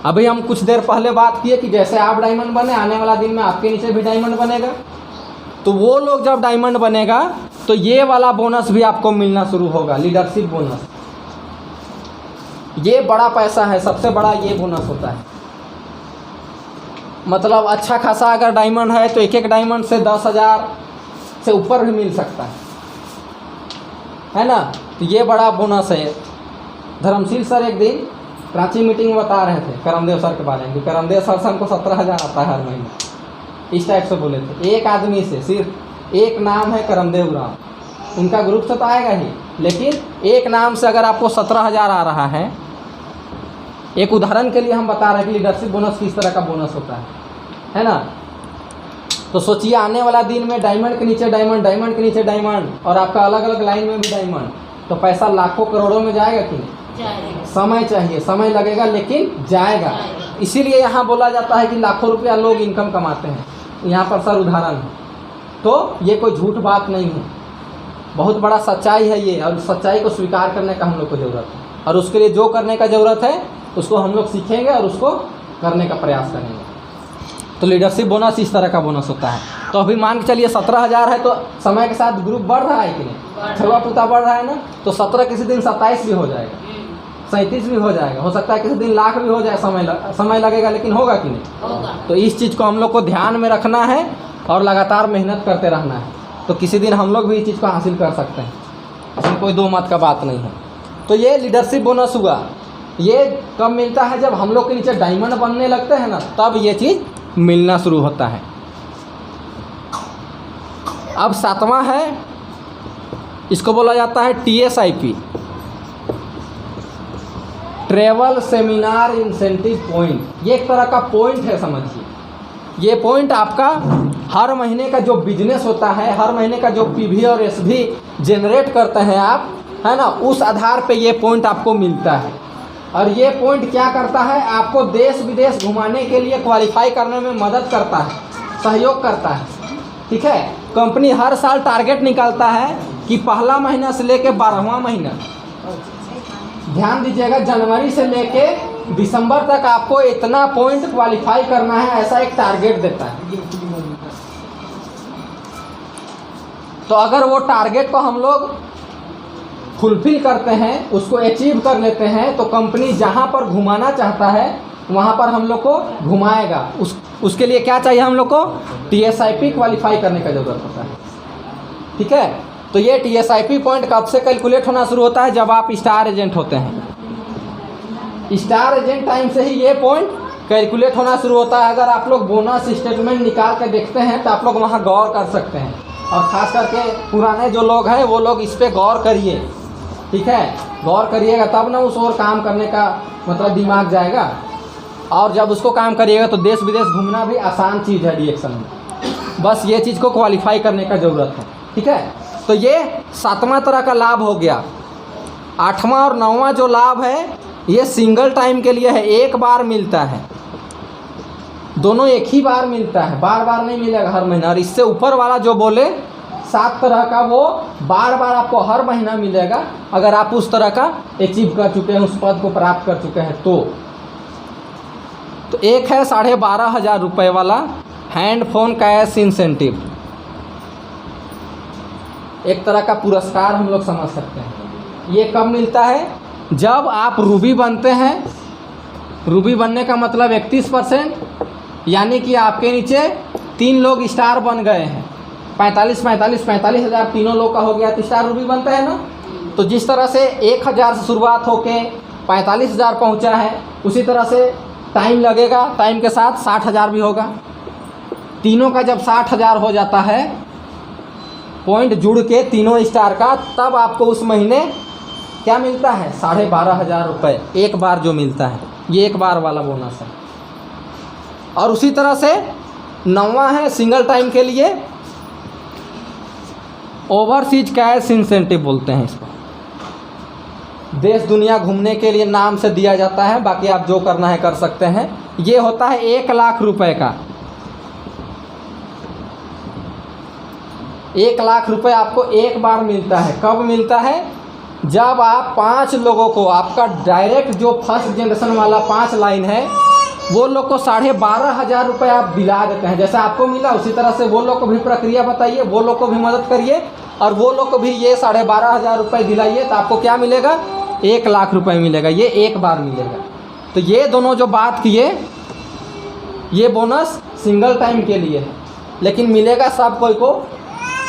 अभी हम कुछ देर पहले बात किए कि जैसे आप डायमंड बने, आने वाला दिन में आपके नीचे भी डायमंड बनेगा। तो वो लोग जब डायमंड बनेगा तो ये वाला बोनस भी आपको मिलना शुरू होगा, लीडरशिप बोनस। ये बड़ा पैसा है, सबसे बड़ा ये बोनस होता है। मतलब अच्छा खासा अगर डायमंड है तो एक एक डायमंड से 10,000 से ऊपर भी मिल सकता है ना। तो ये बड़ा बोनस है। धर्मशील सर एक दिन रांची मीटिंग में बता रहे थे करमदेव सर के बारे में कि करमदेव सर से हमको 17,000 आता है हर महीने, इस टाइप से बोले थे। एक आदमी से, सिर्फ एक नाम है करमदेव राम, उनका ग्रुप से तो आएगा ही, लेकिन एक नाम से अगर आपको 17,000 आ रहा है। एक उदाहरण के लिए हम बता रहे हैं कि लीडरशिप बोनस किस तरह का बोनस होता है ना। तो सोचिए आने वाला दिन में डायमंड के नीचे डायमंड, डायमंड के नीचे डायमंड, और आपका अलग अलग लाइन में भी डायमंड, तो पैसा लाखों करोड़ों में जाएगा कि नहीं? समय चाहिए, समय लगेगा लेकिन जाएगा। इसीलिए यहाँ बोला जाता है कि लाखों रुपया लोग इनकम कमाते हैं। यहाँ पर सर उदाहरण है, तो ये कोई झूठ बात नहीं है, बहुत बड़ा सच्चाई है ये। और सच्चाई को स्वीकार करने का हम लोग को ज़रूरत है, और उसके लिए जो करने का ज़रूरत है उसको हम लोग सीखेंगे और उसको करने का प्रयास करेंगे। तो लीडरशिप बोनस इस तरह का बोनस होता है। तो अभी मान के चलिए 17,000 है, तो समय के साथ ग्रुप बढ़ रहा है कि नहीं? छुआ पुता बढ़ रहा है ना। तो 17 किसी दिन 27 भी हो जाएगा, 37 भी हो जाएगा, हो सकता है किसी दिन लाख भी हो जाए। समय लगेगा लेकिन होगा कि नहीं? होगा। तो इस चीज़ को हम लोग को ध्यान में रखना है और लगातार मेहनत करते रहना है। तो किसी दिन हम लोग भी इस चीज़ को हासिल कर सकते हैं, इसमें कोई दो मत का बात नहीं है। तो ये लीडरशिप बोनस हुआ। ये कब मिलता है? जब हम लोग के नीचे डायमंड बनने लगते हैं ना, तब ये चीज़ मिलना शुरू होता है। अब 7वां है, इसको बोला जाता है TSIP, travel seminar incentive point. ये एक तरह का पॉइंट है, समझिए। ये पॉइंट आपका हर महीने का जो बिजनेस होता है, हर महीने का जो PV और SV जनरेट करते हैं आप, है ना, उस आधार पे ये पॉइंट आपको मिलता है। और ये पॉइंट क्या करता है? आपको देश विदेश घुमाने के लिए क्वालिफाई करने में मदद करता है, सहयोग करता है। ठीक है। कंपनी हर साल टारगेट निकालता है कि पहला महीना से लेके 12वां महीना, ध्यान दीजिएगा, जनवरी से लेके दिसंबर तक आपको इतना पॉइंट क्वालिफाई करना है, ऐसा एक टारगेट देता है। तो अगर वो टारगेट को हम लोग फुलफिल करते हैं, उसको अचीव कर लेते हैं, तो कंपनी जहां पर घुमाना चाहता है वहां पर हम लोग को घुमाएगा। उसके लिए क्या चाहिए? हम लोग को TSIP क्वालिफाई करने का जरूरत होता है। ठीक है। तो ये TSIP पॉइंट कब से कैलकुलेट होना शुरू होता है? जब आप स्टार एजेंट होते हैं। स्टार एजेंट टाइम से ही ये पॉइंट कैलकुलेट होना शुरू होता है। अगर आप लोग बोनस स्टेटमेंट निकाल के देखते हैं तो आप लोग वहाँ गौर कर सकते हैं, और ख़ास करके पुराने जो लोग हैं वो लोग इस पर गौर करिए। ठीक है। गौर करिएगा तब ना उस ओर काम करने का मतलब दिमाग जाएगा, और जब उसको काम करिएगा तो देश विदेश घूमना भी आसान चीज़ है रिएक्शन में। बस ये चीज़ को क्वालिफाई करने का ज़रूरत है। ठीक है। तो ये 7वां तरह का लाभ हो गया। 8वां और 9वां जो लाभ है ये सिंगल टाइम के लिए है, एक बार मिलता है। दोनों एक ही बार मिलता है, बार बार नहीं मिलेगा हर महीना। और इससे ऊपर वाला जो बोले 7 तरह का, वो बार बार आपको हर महीना मिलेगा, अगर आप उस तरह का अचीव कर चुके हैं, उस पद को प्राप्त कर चुके हैं। तो एक है 12,500 रुपये वाला हैंड फोन कैश इंसेंटिव, एक तरह का पुरस्कार हम लोग समझ सकते हैं। ये कब मिलता है? जब आप रूबी बनते हैं। रूबी बनने का मतलब 31%, यानी कि आपके नीचे 3 लोग स्टार बन गए हैं। 45,000 तीनों लोग का हो गया तो स्टार रूबी बनता है ना। तो जिस तरह से 1,000 से शुरुआत होके 45,000 पहुंचा है, उसी तरह से टाइम लगेगा, टाइम के साथ 60,000 भी होगा। तीनों का जब 60,000 हो जाता है, पॉइंट जुड़ के तीनों स्टार का, तब आपको उस महीने क्या मिलता है? 12,500 रुपये एक बार जो मिलता है। ये एक बार वाला बोनस है। और उसी तरह से 9वां है सिंगल टाइम के लिए, ओवरसीज कैश इंसेंटिव बोलते हैं इसको। देश दुनिया घूमने के लिए नाम से दिया जाता है, बाकी आप जो करना है कर सकते हैं। ये होता है 1 लाख रुपए का। 1 लाख रुपए आपको एक बार मिलता है। कब मिलता है? जब आप 5 लोगों को, आपका डायरेक्ट जो फर्स्ट जनरेशन वाला 5 लाइन है, वो लोग को 12,500 रुपये आप दिला देते हैं। जैसे आपको मिला उसी तरह से वो लोग को भी प्रक्रिया बताइए, वो लोग को भी मदद करिए और वो लोग को भी ये 12,500 रुपये दिलाइए, तो आपको क्या मिलेगा? 1 लाख रुपये मिलेगा। ये एक बार मिलेगा। तो ये दोनों जो बात किए, ये बोनस सिंगल टाइम के लिए है, लेकिन मिलेगा सब कोई को।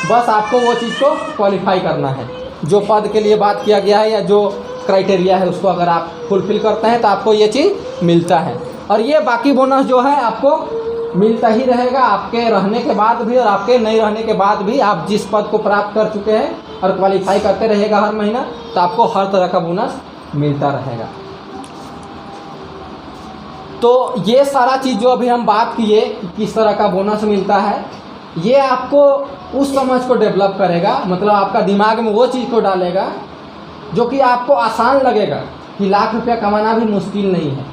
बस आपको वो चीज़ को क्वालिफाई करना है, जो पद के लिए बात किया गया है या जो क्राइटेरिया है उसको अगर आप फुलफ़िल करते हैं तो आपको ये चीज़ मिलता है। और ये बाकी बोनस जो है आपको मिलता ही रहेगा, आपके रहने के बाद भी और आपके नहीं रहने के बाद भी। आप जिस पद को प्राप्त कर चुके हैं और क्वालिफाई करते रहेगा हर महीना, तो आपको हर तरह का बोनस मिलता रहेगा। तो ये सारा चीज़ जो अभी हम बात किए किस तरह का बोनस मिलता है, ये आपको उस समझ को डेवलप करेगा, मतलब आपका दिमाग में वो चीज़ को डालेगा जो कि आपको आसान लगेगा कि लाख रुपया कमाना भी मुश्किल नहीं है।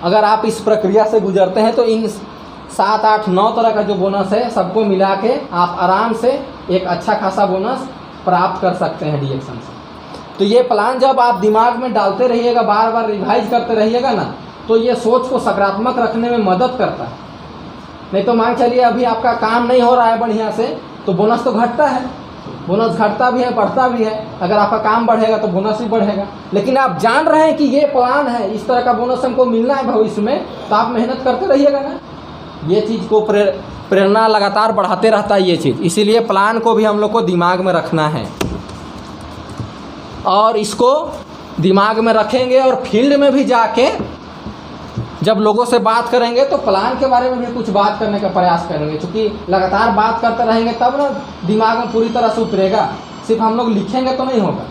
अगर आप इस प्रक्रिया से गुजरते हैं तो इन 7, 8, 9 तरह का जो बोनस है सबको मिला के आप आराम से एक अच्छा खासा बोनस प्राप्त कर सकते हैं डीएक्शन से। तो ये प्लान जब आप दिमाग में डालते रहिएगा, बार बार रिवाइज करते रहिएगा ना, तो ये सोच को सकारात्मक रखने में मदद करता है। नहीं तो मान चलिए अभी आपका काम नहीं हो रहा है बढ़िया से, तो बोनस तो घटता है, बोनस घटता भी है बढ़ता भी है। अगर आपका काम बढ़ेगा तो बोनस भी बढ़ेगा। लेकिन आप जान रहे हैं कि ये प्लान है, इस तरह का बोनस हमको मिलना है भविष्य में, तो आप मेहनत करते रहिएगा ना। ये चीज़ को प्रेरणा लगातार बढ़ाते रहता है ये चीज़। इसीलिए प्लान को भी हम लोग को दिमाग में रखना है और इसको दिमाग में रखेंगे और फील्ड में भी जाके जब लोगों से बात करेंगे तो प्लान के बारे में भी कुछ बात करने का प्रयास करेंगे, क्योंकि लगातार बात करते रहेंगे तब ना दिमाग में पूरी तरह से उतरेगा। सिर्फ हम लोग लिखेंगे तो नहीं होगा,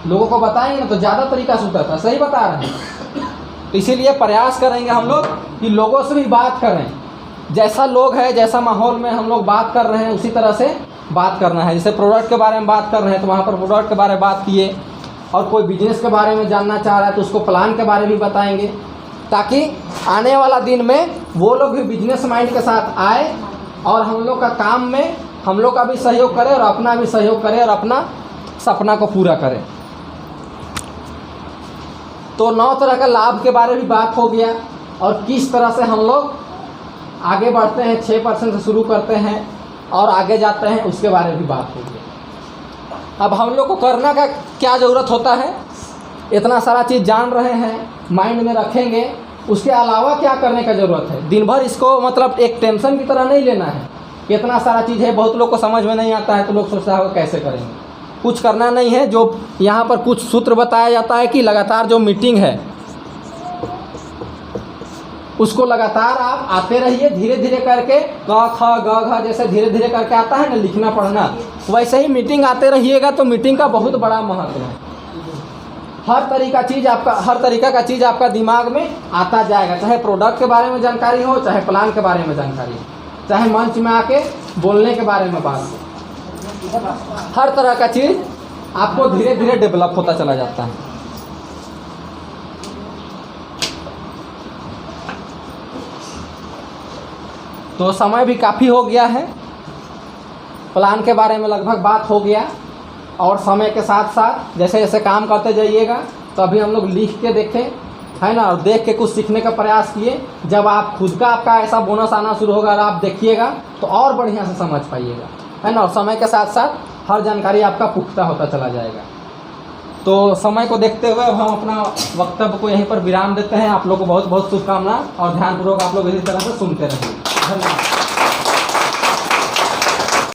लोगों को बताएंगे ना तो ज़्यादा तरीका से उतरता है। सही बता रहे हैं। तो इसीलिए प्रयास करेंगे हम लोग कि लोगों से भी बात करें, जैसा लोग है जैसा माहौल में हम लोग बात कर रहे हैं उसी तरह से बात करना है। जैसे प्रोडक्ट के बारे में बात कर रहे हैं तो वहाँ पर प्रोडक्ट के बारे में बात किए, और कोई बिजनेस के बारे में जानना चाह रहा है तो उसको प्लान के बारे में बताएंगे, ताकि आने वाला दिन में वो लोग भी बिजनेस माइंड के साथ आए और हम लोग का काम में हम लोग का भी सहयोग करें और अपना भी सहयोग करें और अपना सपना को पूरा करें। तो 9 तरह का लाभ के बारे में भी बात हो गया और किस तरह से हम लोग आगे बढ़ते हैं, 6% से शुरू करते हैं और आगे जाते हैं, उसके बारे में भी बात हो गया। अब हम लोग को करना का क्या ज़रूरत होता है? इतना सारा चीज़ जान रहे हैं, माइंड में रखेंगे, उसके अलावा क्या करने का ज़रूरत है? दिन भर इसको मतलब एक टेंशन की तरह नहीं लेना है। इतना सारा चीज़ है, बहुत लोग को समझ में नहीं आता है तो लोग सोचता है कैसे करेंगे। कुछ करना नहीं है। जो यहाँ पर कुछ सूत्र बताया जाता है कि लगातार जो मीटिंग है उसको लगातार आप आते रहिए, धीरे धीरे करके क ख ग घ जैसे धीरे धीरे करके आता है ना लिखना पढ़ना, वैसे ही मीटिंग आते रहिएगा तो मीटिंग का बहुत बड़ा महत्व है। हर तरीका का चीज़ आपका दिमाग में आता जाएगा, चाहे प्रोडक्ट के बारे में जानकारी हो, चाहे प्लान के बारे में जानकारी हो, चाहे मंच में आके बोलने के बारे में बात हो। हर तरह का चीज़ आपको धीरे धीरे डेवलप होता चला जाता है। तो समय भी काफ़ी हो गया है, प्लान के बारे में लगभग बात हो गया, और समय के साथ साथ जैसे जैसे काम करते जाइएगा तो अभी हम लोग लिख के देखें, है ना, और देख के कुछ सीखने का प्रयास किए। जब आप खुद का आपका ऐसा बोनस आना शुरू होगा और आप देखिएगा तो और बढ़िया से समझ पाइएगा, है ना, और समय के साथ साथ हर जानकारी आपका पुख्ता होता चला जाएगा। तो समय को देखते हुए हम अपना वक्तव्य को यहीं पर विराम देते हैं। आप लोग को बहुत बहुत शुभकामना और ध्यानपूर्वक आप लोग इसी तरह से सुनते रहें। धन्यवाद।